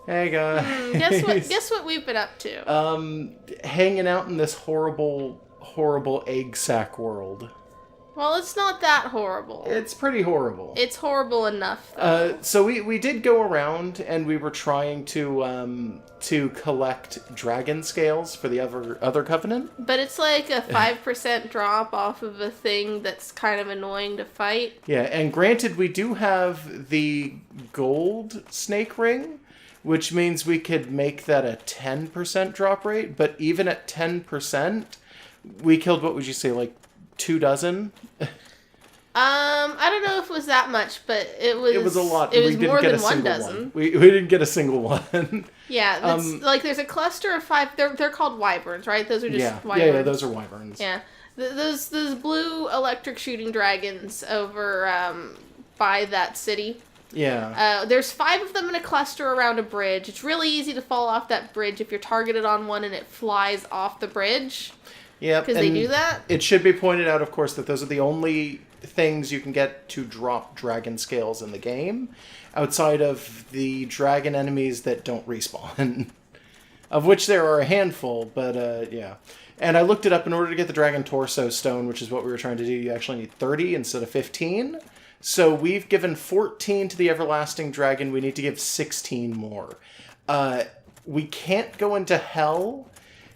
Hey guys. Guess what we've been up to? Hanging out in this horrible egg sack world. Well, it's not that horrible. It's pretty horrible. It's horrible enough, though. So we did go around and we were trying to collect dragon scales for the other covenant. But it's like a 5% drop off of a thing that's kind of annoying to fight. Yeah, and granted, we do have the gold snake ring, which means we could make that a 10% drop rate. But even at 10%, we killed, what would you say, like 2 dozen? I don't know if it was that much, but it was a lot. It was we didn't more get than a one single dozen. one. We didn't get a single one. Yeah, that's, like there's a cluster of 5. They're called wyverns, right? Those are just wyverns. Yeah, those are wyverns. Yeah, those blue electric shooting dragons over by that city. Yeah. There's 5 of them in a cluster around a bridge. It's really easy to fall off that bridge if you're targeted on one and it flies off the bridge. Yeah, because they do that. It should be pointed out, of course, that those are the only things you can get to drop dragon scales in the game, outside of the dragon enemies that don't respawn, of which there are a handful, but yeah. And I looked it up. In order to get the dragon torso stone, which is what we were trying to do, you actually need 30 instead of 15. So we've given 14 to the everlasting dragon. We need to give 16 more. We can't go into hell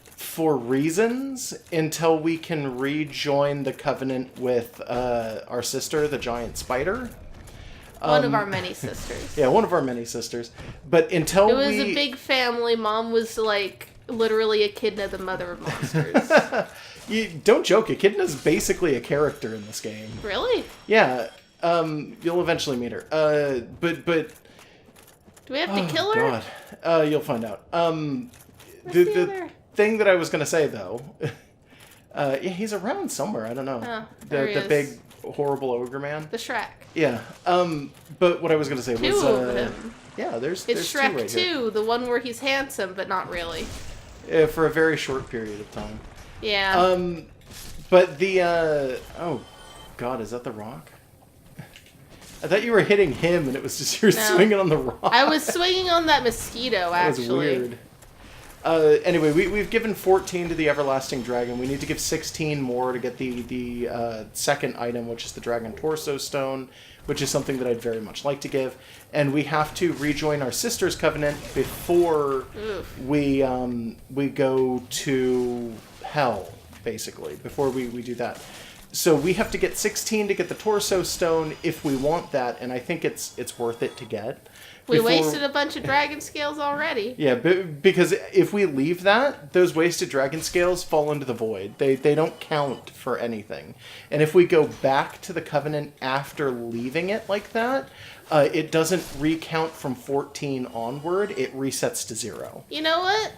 for reasons until we can rejoin the covenant with our sister, the giant spider. One of our many sisters. Yeah, one of our many sisters. But until it was a big family. Mom was like literally Echidna, the mother of monsters. You don't joke. Echidna's basically a character in this game. Really? Yeah. You'll eventually meet her. But do we have to kill her? God. You'll find out. The thing that I was gonna say though, yeah, he's around somewhere. I don't know. Oh, the big horrible ogre man. The Shrek. Yeah. But what I was gonna say was two of him. Yeah, there's Shrek 2 right 2, here. the one where he's handsome but not really. For a very short period of time. Yeah. But the oh God, is that the Rock? I thought you were hitting him, and it was just you're swinging on the Rock. I was swinging on that mosquito, actually. That was weird. Anyway, we've given 14 to the Everlasting Dragon. We need to give 16 more to get the second item, which is the Dragon Torso Stone, which is something that I'd very much like to give. And we have to rejoin our Sisters Covenant before we go to Hell, basically, before we do that. So we have to get 16 to get the Torso Stone if we want that, and I think it's worth it to get. We wasted a bunch of dragon scales already. Yeah, because if we leave that, those wasted dragon scales fall into the void. They don't count for anything. And if we go back to the Covenant after leaving it like that, it doesn't recount from 14 onward. It resets to 0. You know what?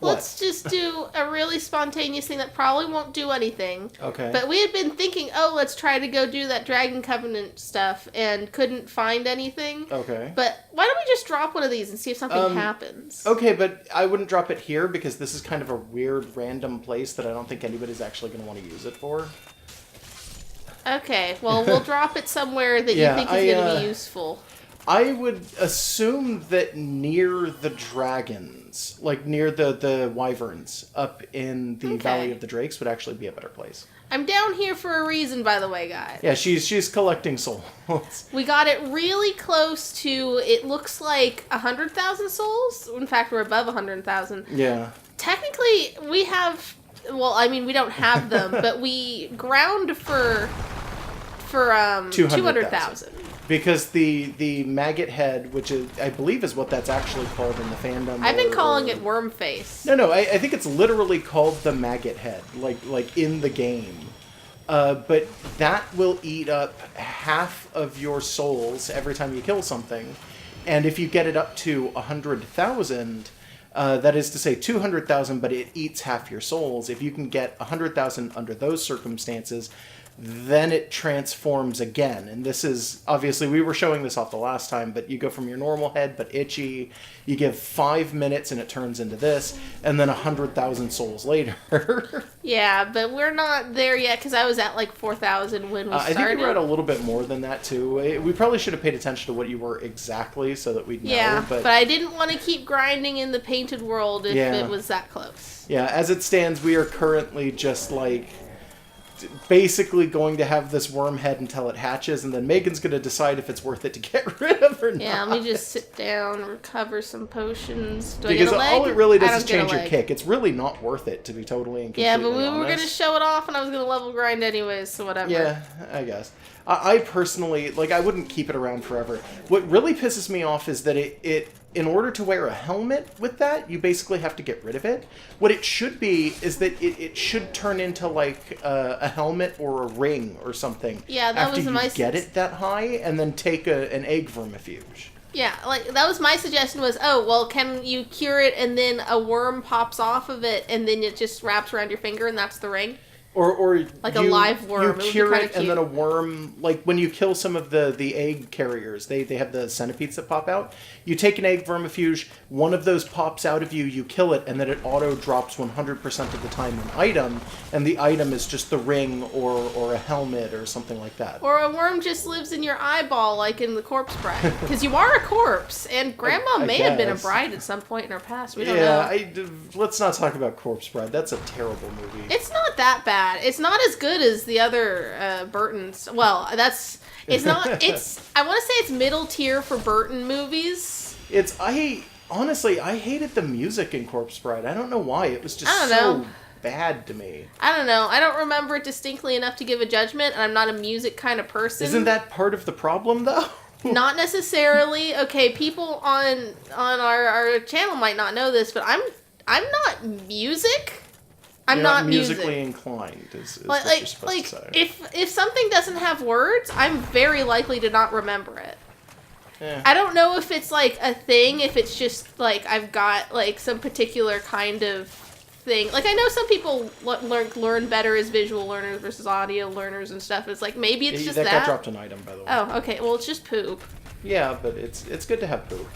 Let's just do a really spontaneous thing that probably won't do anything. Okay. But we had been thinking, let's try to go do that Dragon Covenant stuff and couldn't find anything. Okay. But why don't we just drop one of these and see if something happens? Okay, but I wouldn't drop it here because this is kind of a weird random place that I don't think anybody's actually going to want to use it for. Okay, well, we'll drop it somewhere that you think is going to be useful. I would assume that near the dragons, like near the wyverns up in the Valley of the Drakes, would actually be a better place. I'm down here for a reason, by the way, guys. Yeah, she's collecting souls. We got it really close to, it looks like 100,000 souls. In fact, we're above 100,000. Yeah. Technically, we have, well, I mean, we don't have them, but we ground for 200,000. Because the maggot head, which is, I believe is what that's actually called in the fandom. I've been calling it worm face. No, I think it's literally called the maggot head, like in the game. But that will eat up half of your souls every time you kill something. And if you get it up to 100,000, that is to say 200,000, but it eats half your souls. If you can get 100,000 under those circumstances, then it transforms again. And this is, obviously, we were showing this off the last time, but you go from your normal head, but itchy, you give 5 minutes and it turns into this, and then 100,000 souls later. Yeah, but we're not there yet, because I was at like 4,000 when we started. I think you were at a little bit more than that, too. We probably should have paid attention to what you were exactly, so that we'd know. Yeah, but I didn't want to keep grinding in the painted world if it was that close. Yeah, as it stands, we are currently just like basically going to have this worm head until it hatches, and then Megan's going to decide if it's worth it to get rid of or not. Yeah, let me just sit down, recover some potions. Do because I get a leg? all it really does I is don't get a change your leg. kick. It's really not worth it, to be totally and completely Yeah, but we honest. were going to show it off, and I was going to level grind anyways, so whatever. Yeah, I guess. I personally, like, I wouldn't keep it around forever. What really pisses me off is that it in order to wear a helmet with that, you basically have to get rid of it. What it should be is that it should turn into, like, a helmet or a ring or something. Yeah, that after was you my get it that high, and then take an egg vermifuge. Yeah, like, that was my suggestion was, oh, well, can you cure it and then a worm pops off of it and then it just wraps around your finger and that's the ring? Or like a live worm. You It would be cure kinda it, and then a worm, like when you kill some of the egg carriers, they have the centipedes that pop out. You take an egg vermifuge, one of those pops out of you, you kill it, and then it auto drops 100% of the time an item, and the item is just the ring or a helmet or something like that. Or a worm just lives in your eyeball, like in the corpse bride. Because you are a corpse, and Grandma I may have been a guess. bride at some point in her past. We don't know. Let's not talk about Corpse Bride. That's a terrible movie. It's not that bad. It's not as good as the other Burton's. Well, it's not. I want to say it's middle tier for Burton movies. Honestly, I hated the music in Corpse Bride. I don't know why. It was just I don't so know. bad to me. I don't know. I don't remember it distinctly enough to give a judgment, and I'm not a music kind of person. Isn't that part of the problem, though? Not necessarily. Okay, people on our channel might not know this, but I'm not music. I'm You're not musically inclined. Is what you're supposed to say. if something doesn't have words, I'm very likely to not remember it. Yeah. I don't know if it's like a thing, if it's just like I've got like some particular kind of thing. Like I know some people learn better as visual learners versus audio learners and stuff. It's like maybe it's just that. That got dropped an item, by the way. Oh, okay. Well, it's just poop. Yeah, but it's good to have poop.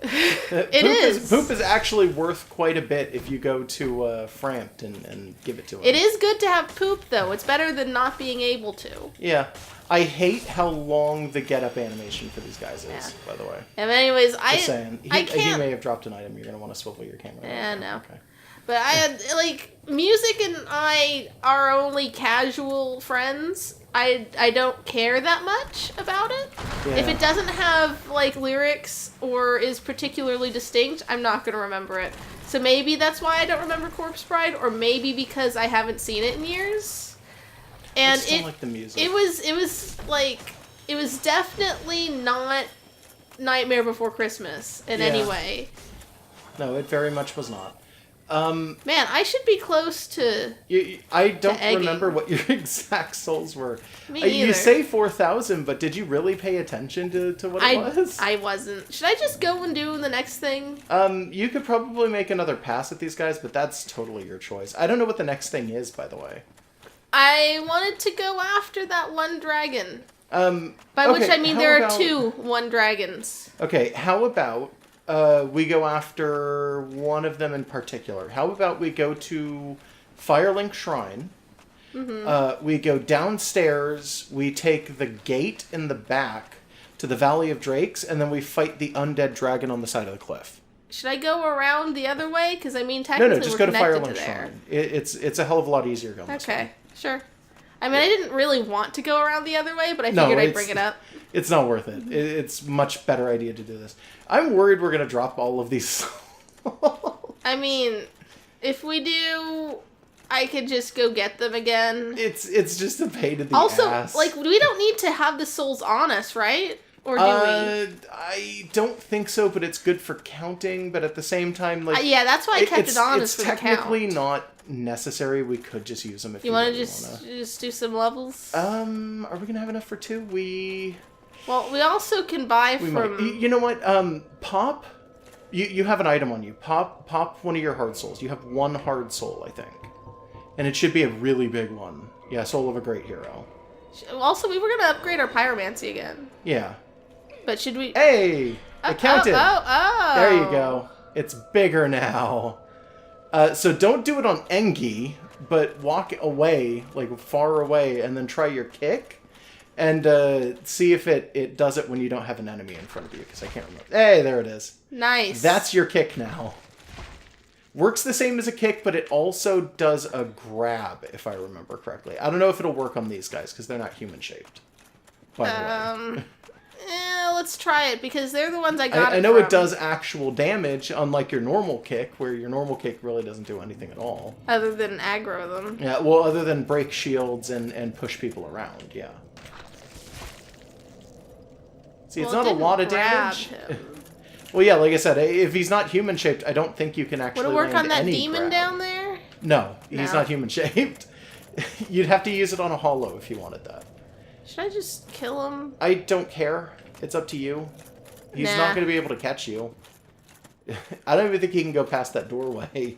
It is. Poop is actually worth quite a bit if you go to Frampt and give it to him. It is good to have poop, though. It's better than not being able to. Yeah. I hate how long the get-up animation for these guys is, Yeah. by the way. And anyways, Just saying. I He can't. may have dropped an item. You're going to want to swivel your camera. Yeah, no. Okay. But I had, like, music and I are only casual friends. I don't care that much about it. Yeah. If it doesn't have, like, lyrics or is particularly distinct, I'm not going to remember it. So maybe that's why I don't remember Corpse Bride, or maybe because I haven't seen it in years. And I still like the music. it was definitely not Nightmare Before Christmas in any Yeah. way. No, it very much was not. Man, I should be close to... I don't egging. remember what your exact souls were. Me You either. say 4,000, but did you really pay attention to what it was? I wasn't. Should I just go and do the next thing? You could probably make another pass at these guys, but that's totally your choice. I don't know what the next thing is, by the way. I wanted to go after that one dragon. By okay, which I mean how there are about- 2 one dragons. Okay, how about we go after one of them in particular? How about we go to Firelink Shrine? Mm-hmm. We go downstairs, we take the gate in the back to the Valley of Drakes, and then we fight the undead dragon on the side of the cliff. Should I go around the other way? Because I mean, No, technically just we're go to connected Firelink to there. Shrine. It's a hell of a lot easier going this way. Okay, sure. I mean, I didn't really want to go around the other way, but I No, figured I'd it's- bring it up. It's not worth it. It's much better idea to do this. I'm worried we're going to drop all of these. I mean, if we do, I could just go get them again. It's just a pain in the Also, ass. like, we don't need to have the souls on us, right? Or do we? I don't think so, but it's good for counting. But at the same time, like Yeah, that's why I kept it on us It's for the count. technically not necessary. We could just use them if You want to just do some levels? Are we gonna have enough for 2? Well, we also can buy We from... might. You know what? Pop. You have an item on you. Pop one of your hard souls. You have 1 hard soul, I think, and it should be a really big one. Yeah, Soul of a Great Hero. Also, we were gonna upgrade our pyromancy again, Yeah. but should we? Hey! It counted! Oh! There you go. It's bigger now. So don't do it on Engi, but walk away, like far away, and then try your kick. And see if it does it when you don't have an enemy in front of you, because I can't remember. Hey, there it is. Nice. That's your kick now. Works the same as a kick, but it also does a grab, if I remember correctly. I don't know if it'll work on these guys, because they're not human-shaped. By the way. Let's try it, because they're the ones I got I know from. it does actual damage, unlike your normal kick, where your normal kick really doesn't do anything at all. Other than aggro them. Yeah, well, other than break shields and push people around, yeah. See, it's Well, it not a lot of didn't grab damage. him. Well, yeah, like I said, if he's not human-shaped, I don't think you can actually Would it work land on that any demon grab. down there? No, he's No. not human-shaped. You'd have to use it on a hollow if you wanted that. Should I just kill him? I don't care. It's up to you. He's Nah. not going to be able to catch you. I don't even think he can go past that doorway.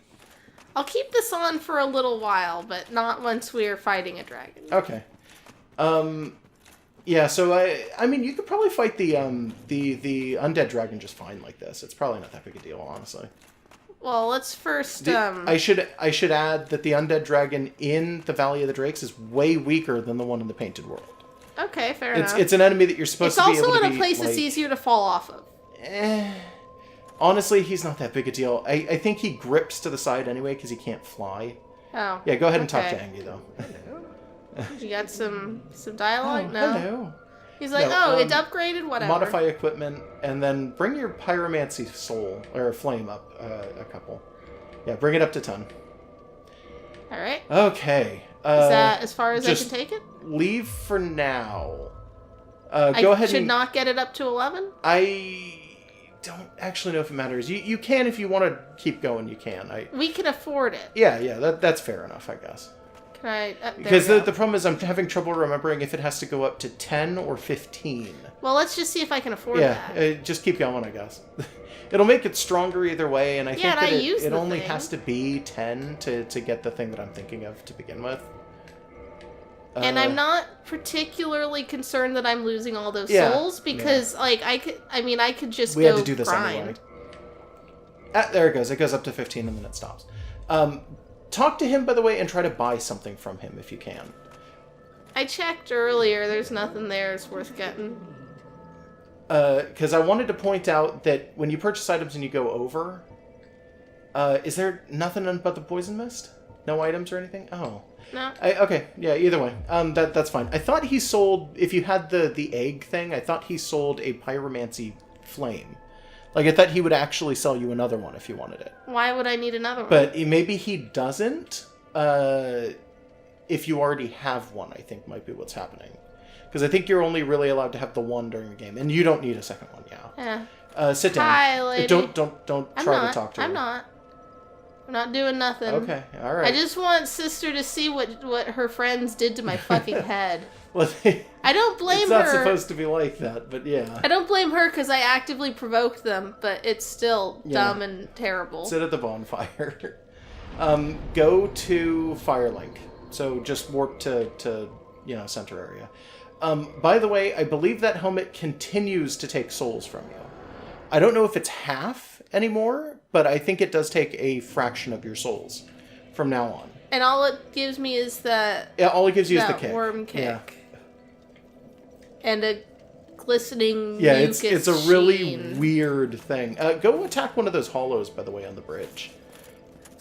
I'll keep this on for a little while, but not once we're fighting a dragon. Okay. Yeah, so I mean, you could probably fight the undead dragon just fine like this. It's probably not that big a deal, honestly. Well, let's first, I should add that the undead dragon in the Valley of the Drakes is way weaker than the one in the Painted World. Okay, fair enough. It's an enemy that you're supposed It's to be able also to in be, a place like, that's easier to fall off of. Honestly, he's not that big a deal. I think he grips to the side anyway because he can't fly. Oh. Yeah, go ahead and talk to okay. Angie, though. You got some dialogue? Oh, No. hello. He's like, No, it's upgraded, whatever. Modify equipment, and then bring your pyromancy soul, or flame up a couple. Yeah, bring it up to 10. Alright. Okay. Is that as far as I just can take it? Leave for now. Go I ahead should and... not get it up to 11? I don't actually know if it matters. You can if you want to keep going, you can. We can afford it. Yeah, that's fair enough, I guess. Can I... Because the problem is I'm having trouble remembering if it has to go up to 10 or 15. Well, let's just see if I can afford that. Yeah, just keep going, I guess. It'll make it stronger either way, and I think and that I use it the only thing. has to be 10 to get the thing that I'm thinking of to begin with. And I'm not particularly concerned that I'm losing all those Yeah, souls because, like, I could just We go had to do this grind. anyway. There it goes. It goes up to 15 and then it stops. Talk to him, by the way, and try to buy something from him if you can. I checked earlier. There's nothing there that's worth getting. Because I wanted to point out that when you purchase items and you go over, is there nothing but the poison mist? No items or anything? Oh. No. Okay, yeah, either way. That's fine. I thought he sold, if you had the egg thing, I thought he sold a pyromancy flame. Like, I thought he would actually sell you another one if you wanted it. Why would I need another one? But maybe he doesn't, if you already have one, I think might be what's happening. Because I think you're only really allowed to have the one during a game, and you don't need a second one, yeah. Yeah. Sit down. Hi, lady. Don't I'm try not. to talk to her. I'm not doing nothing. Okay, all right. I just want sister to see what her friends did to my fucking head. Well, I don't blame it's her. not supposed to be like that, but yeah. I don't blame her because I actively provoked them, but it's still Yeah. dumb and terrible. Sit at the bonfire. Go to Firelink. So just warp to center area. By the way, I believe that helmet continues to take souls from you. I don't know if it's half anymore, but I think it does take a fraction of your souls from now on. And all it gives me is that Yeah, all it gives you is the that kick. worm kick. Yeah. And a glistening Yeah, mucus it's a really sheen. weird thing. Go attack one of those hollows, by the way, on the bridge.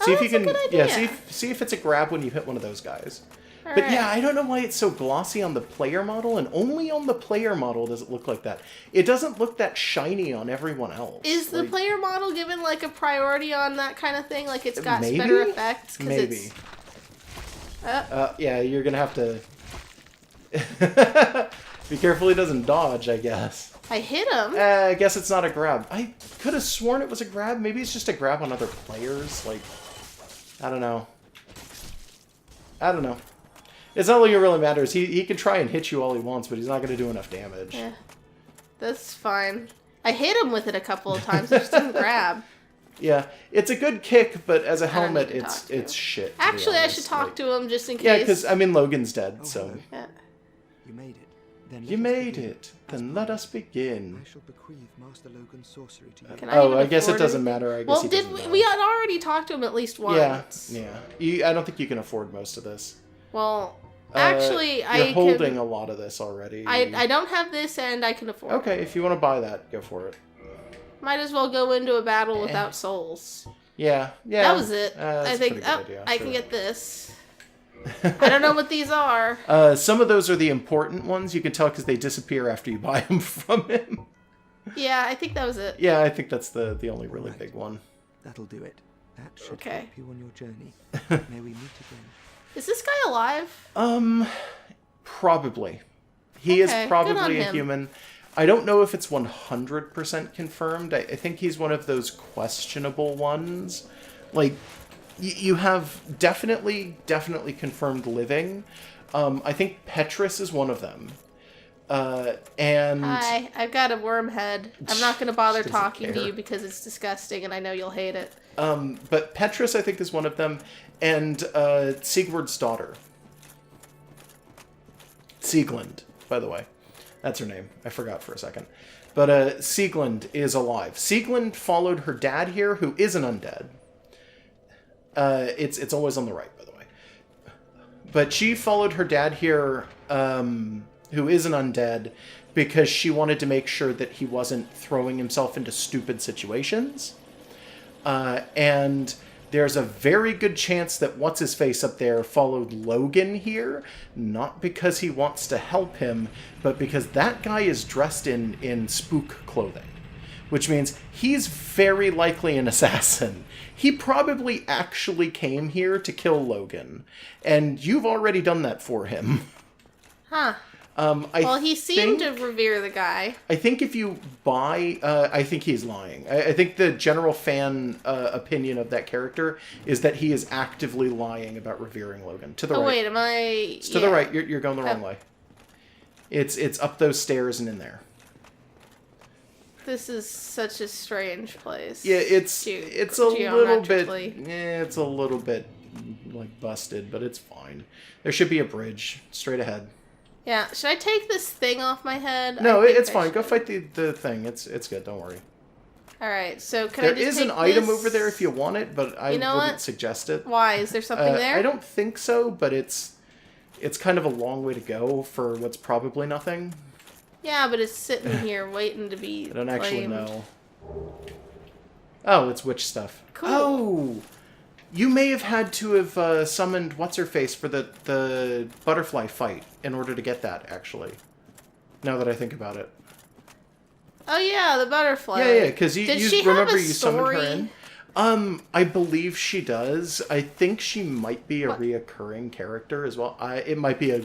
See if you that's a can. good Yeah, idea. see if it's a grab when you hit one of those guys. All But right. yeah, I don't know why it's so glossy on the player model, and only on the player model does it look like that. It doesn't look that shiny on everyone else. Is the Like, player model given like a priority on that kind of thing? Like it's got Maybe? better effects? 'Cause Maybe. It's, Yeah, you're gonna have to be careful he doesn't dodge, I guess. I hit him. I guess it's not a grab. I could have sworn it was a grab. Maybe it's just a grab on other players. Like, I don't know. It's not like it really matters. He can try and hit you all he wants, but he's not going to do enough damage. Yeah, that's fine. I hit him with it a couple of times. I just didn't grab. Yeah, it's a good kick, but as a I don't helmet, need to talk to it's him. shit. to be Actually, I honest. should talk Like, to him just in case. Yeah, because I mean Logan's dead, so Yeah. You made it. Then You let us made begin. it. As Then let us promised, begin. I shall bequeath Master Logan's sorcery to you. Can I Oh, even I guess it afford doesn't anything? matter. I guess Well, he did doesn't we know. had already talked to him at least Yeah, once? yeah. I don't think you can afford most of this. Well, actually, You're I holding can. a lot of this already. I don't have this, and I can afford. Okay, if you want to buy that, go for it. Might as well go into a battle without souls. Yeah, yeah. That was it. That's I a think pretty good idea, I sure. can get this. I don't know what these are. Some of those are the important ones. You can tell because they disappear after you buy them from him. Yeah, I think that was it. Yeah, I think that's the only really Right. big one. That'll do it. That should Okay. help you on your journey. May we meet again. Is this guy alive? Probably. He Okay, is good probably on a him. human. I don't know if it's 100% confirmed. I think he's one of those questionable ones. Like, you have definitely confirmed living. I think Petrus is one of them. And Hi, I've got a worm head. I'm not going to bother She doesn't talking to care. you because it's disgusting and I know you'll hate it. but Petrus, I think, is one of them, and Siegward's daughter. Sieglind, by the way. That's her name. I forgot for a second. But Sieglind is alive. Sieglind followed her dad here, who is an undead. It's always on the right, by the way. But she followed her dad here, who is an undead, because she wanted to make sure that he wasn't throwing himself into stupid situations. And there's a very good chance that What's-His-Face up there followed Logan here, not because he wants to help him, but because that guy is dressed in spook clothing. Which means he's very likely an assassin. He probably actually came here to kill Logan, and you've already done that for him. Huh. Well, He seemed to revere the guy. I think if you buy, I think he's lying. I think the general fan opinion of that character is that he is actively lying about revering Logan. To the Oh, right. wait, am I... It's to the right. You're going the wrong way. It's up those stairs and in there. This is such a strange place. Yeah, it's a little bit. Geometrically. It's a little bit like busted, but it's fine. There should be a bridge straight ahead. Yeah, should I take this thing off my head? No, I think it's I fine. Go should. fight the thing. It's good. Don't worry. Alright, so can There I just is take an item this? over there if you want it, but I You know wouldn't what? suggest it. Why? Is there something there? I don't think so, but it's kind of a long way to go for what's probably nothing. Yeah, but it's sitting here waiting to be I don't actually claimed. know. Oh, it's witch stuff. Cool. Oh, you may have had to have summoned What's-Her-Face for the butterfly fight in order to get that, actually. Now that I think about it. Oh yeah, the butterfly. Yeah, because Did you she have remember a you summoned her story? in. I believe she does. I think she might be a What? reoccurring character as well. It might be a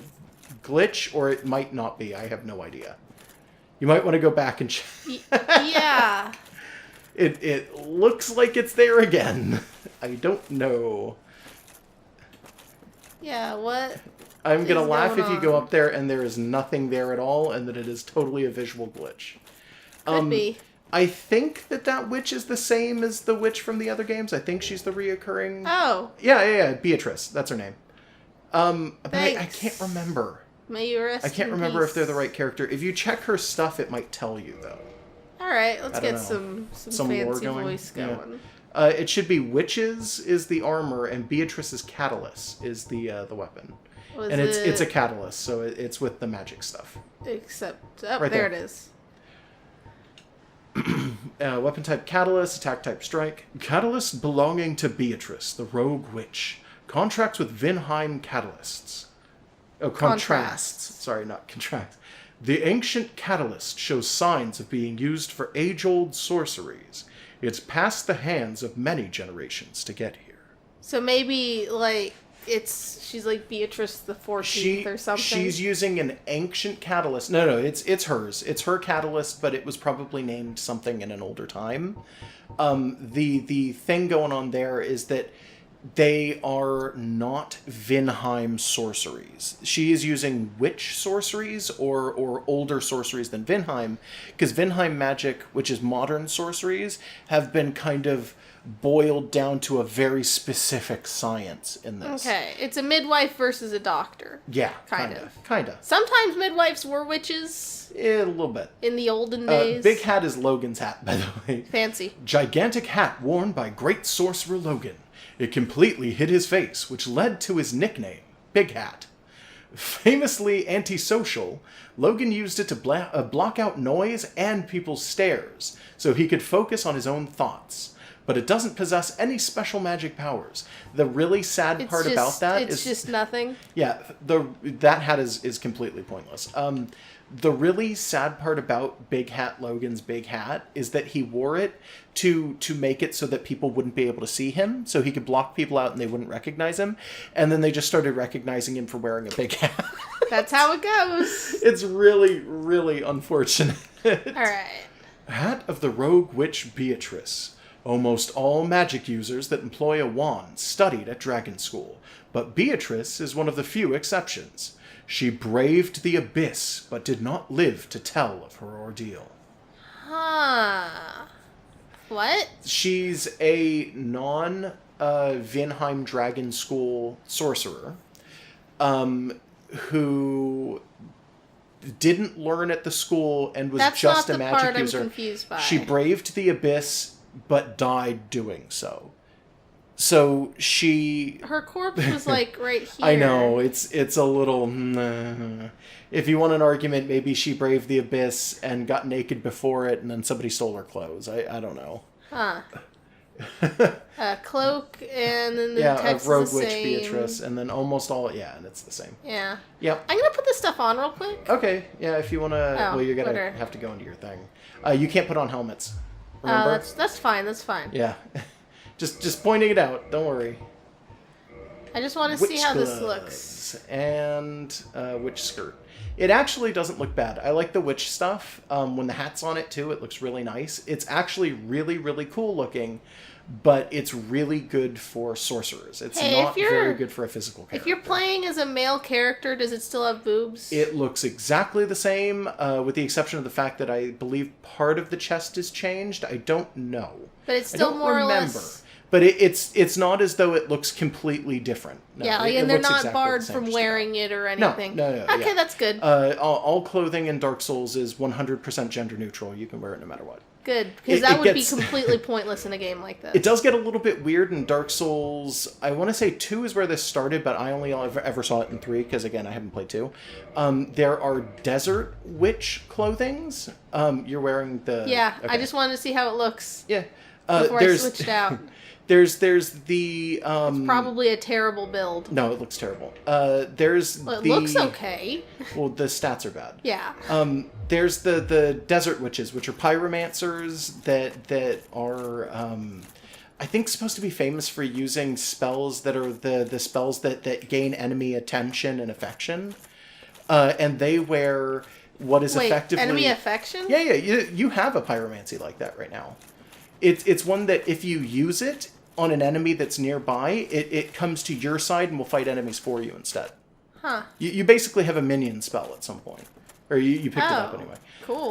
glitch, or it might not be. I have no idea. You might want to go back and check. Yeah. It looks like it's there again. I don't know. Yeah, what? I'm gonna is laugh if going you go on? up there and there is nothing there at all, and that it is totally a visual glitch. Could be. I think that witch is the same as the witch from the other games. I think she's the reoccurring. Oh, Yeah. Beatrice. That's her name. But I Thanks. can't remember. may you rest I can't in remember if peace. they're the right character. If you check her stuff, it might tell you though. Alright, let's I don't get know. some Some lore fancy going? voice Yeah. going. It should be witches is the armor, and Beatrice's catalyst is the weapon. Was And it's a it- catalyst, so it's with the magic stuff. Except, Right there there. it is. Weapon type catalyst, attack type strike. Catalyst belonging to Beatrice, the rogue witch. Contracts with Vinheim catalysts. Oh, contrasts. Sorry, not contracts. The ancient catalyst shows signs of being used for age-old sorceries. It's passed the hands of many generations to get here. So maybe, like, she's like Beatrice the 14th or something. She's using an ancient catalyst. No, it's hers. It's her catalyst, but it was probably named something in an older time. The thing going on there is that they are not Vinheim sorceries. She is using witch sorceries or older sorceries than Vinheim, because Vinheim magic, which is modern sorceries, have been kind of boiled down to a very specific science in this. Okay, it's a midwife versus a doctor. Yeah, Kind kind of. Sometimes midwives were witches A little bit. in the olden days. Big hat is Logan's hat, by the way. Fancy. Gigantic hat worn by great sorcerer Logan. It completely hid his face, which led to his nickname, Big Hat. Famously antisocial, Logan used it to block out noise and people's stares, so he could focus on his own thoughts. But it doesn't possess any special magic powers. The really sad part about that is... It's just nothing. Yeah, that hat is completely pointless. The really sad part about Big Hat Logan's big hat is that he wore it to make it so that people wouldn't be able to see him, so he could block people out and they wouldn't recognize him, and then they just started recognizing him for wearing a big hat. That's how it goes. It's really, really unfortunate. Alright. Hat of the Rogue Witch Beatrice. Almost all magic users that employ a wand studied at Dragon School, but Beatrice is one of the few exceptions. She braved the abyss, but did not live to tell of her ordeal. Huh. What? She's a non-Vinheim Dragon School sorcerer who didn't learn at the school and was That's just not a the magic part user. I'm confused by. She braved the abyss, but died doing so. So she... Her corpse was like right here. I know, it's a little... If you want an argument, maybe she braved the abyss and got naked before it, and then somebody stole her clothes. I don't know. Huh. A cloak, and then the Yeah, text a Rogue is the Witch same. Beatrice, and then almost all... Yeah, and it's the same. Yeah. Yep. I'm gonna put this stuff on real quick. Okay, yeah, if you want to... well, you're going to whatever. have to go into your thing. You can't put on helmets. Remember? That's fine. That's fine. Yeah. just pointing it out. Don't worry. I just want to see how this looks. And witch skirt. It actually doesn't look bad. I like the witch stuff. When the hat's on it too, it looks really nice. It's actually really, really cool looking, but it's really good for sorcerers. It's Hey, not very good for a physical character. If you're playing as a male character, does it still have boobs? It looks exactly the same, with the exception of the fact that I believe part of the chest is changed. I don't know. But it's I still don't more remember. or less... But it's not as though it looks completely different. No, Yeah, it and they're looks not exactly barred the same, from just wearing it or anything. No, Okay, yeah. that's good. All clothing in Dark Souls is 100% gender neutral. You can wear it no matter what. Good, because it that would gets- be completely pointless in a game like this. It does get a little bit weird in Dark Souls. I want to say 2 is where this started, but I only ever saw it in 3, because again, I haven't played 2. There are desert witch clothings. You're wearing the... Yeah, okay. I just wanted to see how it looks Yeah. before I switched out. There's the... Probably a terrible build. No, it looks terrible. There's Well, it the... looks okay. Well, the stats are bad. Yeah. There's the desert witches, which are pyromancers that are I think supposed to be famous for using spells that are the spells that gain enemy attention and affection. And they wear what is Wait, effectively enemy affection? Yeah, you have a pyromancy like that right now. It's one that if you use it on an enemy that's nearby, it comes to your side and will fight enemies for you instead. Huh. You basically have a minion spell at some point. Or you picked it up anyway. Cool.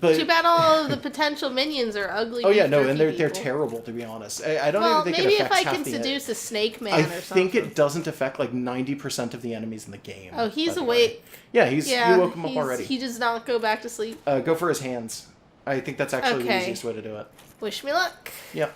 But Too bad all of the potential minions are ugly. oh yeah, beef no, jerky and they're people. terrible to be honest. I don't Well, even think maybe it if affects I can half the seduce a snake man I or something. think it doesn't affect like 90% of the enemies in the game. Oh, he's by the way. awake. Yeah, Yeah, you woke him up already. He does not go back to sleep. Go for his hands. I think that's actually the Okay. easiest way to do it. Wish me luck. Yep.